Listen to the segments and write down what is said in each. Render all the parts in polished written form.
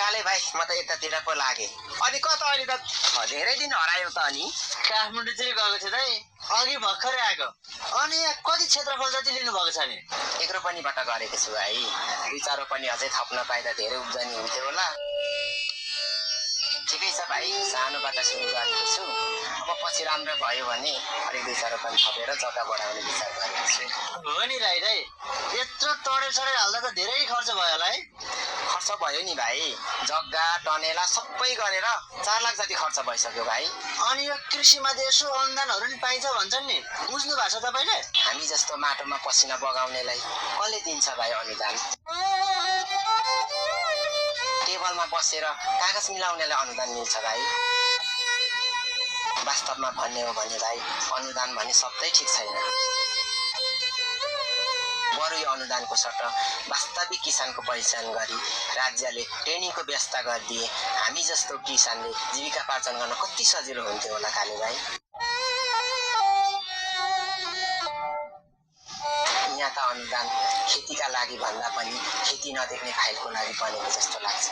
काले भाइ म त यतातिर पो लागे। अनि कता अहिले त धेरै दिन हरायो त अनि काठमाडौँतिर गएको थियो दाइ, अघि भर्खरै आएको। अनि यहाँ कति क्षेत्रफल जति लिनुभएको छ नि? 1 रोपनीबाट गरेको छु भाइ। 2-4 रोपनी अझै थप्न पाइदा धेरै उब्जनी हुन्थ्यो होला। ठिकै छ भाइ, सानोबाट सुरु गरेको छु। अब पछि राम्रो भयो भने अलिक 2-4 रोपनी थपेर जग्गा बढाउने विचार गरेको छु। हो नि राई दाइ, यत्रो टडेल हाल्दा त धेरै खर्च भयो होला है? खर्च भयो नि भाइ, जग्गा टनेला सबै गरेर 4 लाख जति खर्च भइसक्यो भाइ। अनि यो कृषिमा त यसो अनुदानहरू नि पाइन्छ भन्छन् नि, बुझ्नु भएको छ तपाईँले? हामी जस्तो माटोमा पसिना बगाउनेलाई कसले दिन्छ भाइ अनुदान? टेबलमा बसेर कागज मिलाउनेलाई अनुदान मिल्छ भाइ। वास्तवमा भन्ने हो भने भाइ, अनुदान भन्ने शब्दै ठिक छैन। बरु यो अनुदानको सट्टा वास्तविक किसानको पहिचान गरी राज्यले ट्रेनिङको व्यवस्था गरिदिए हामी जस्तो किसानले जीविकापार्जन गर्न कति सजिलो हुन्थ्यो होला काले भाइ। यहाँका अनुदान खेतीका लागि भन्दा पनि खेती नदेख्ने फाइलको लागि बनेको जस्तो लाग्छ।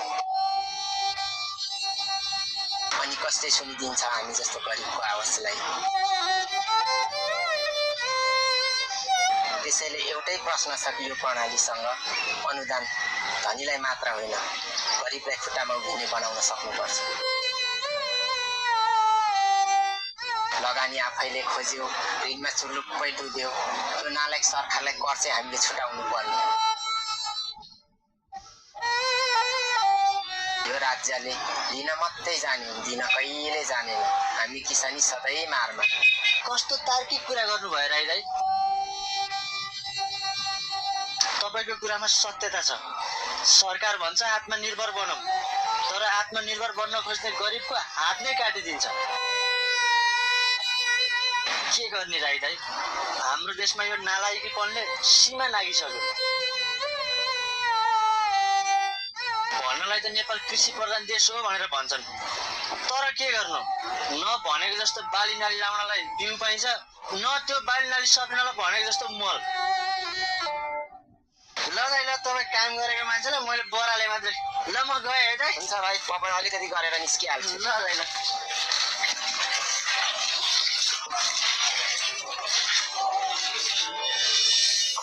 अनि कसले सुनिदिन्छ हामी जस्तो गरिबको आवाजलाई? त्यसैले एउटै प्रश्न छ कि यो प्रणालीसँग अनुदान धनीलाई मात्र होइन, गरिबलाई खुट्टामा उभिने बनाउन सक्नुपर्छ। लगानी आफैले खोज्यो, ऋणमा चुल्लुक्कै डुब्यो, त्यो नालायक सरकारलाई कर चाहिँ हामीले छुटाउनु पर्ने। यो राज्यले लिन मात्रै जाने, दिन कहिले जानेन। हामी किसानी सधैँ मारमा। कस्तो तार्किक कुरा गर्नुभयो राई दाइ? तपाईँको कुरामा सत्यता छ। सरकार भन्छ आत्मनिर्भर बनौँ, तर आत्मनिर्भर बन्न खोज्ने गरिबको हात नै काटिदिन्छ। के गर्ने राई दाइ, हाम्रो देशमा यो नालायकीपनले सीमा नागिसक्यो। भन्नलाई त नेपाल कृषि प्रधान देश हो भनेर भन्छन्, तर के गर्नु, न भनेको जस्तो बाली नाली लाउनलाई बिउ पाइन्छ, न त्यो बाली नाली सकिनलाई भनेको जस्तो मल। ल दाइ, ल तपाईँ काम गरेको मान्छेलाई मैले बराले मात्रै। ल म गएँ है दाइ। हुन्छ भाइ, तपाईँ अलिकति गरेर निस्किहाल्छु। ल दाइ ल।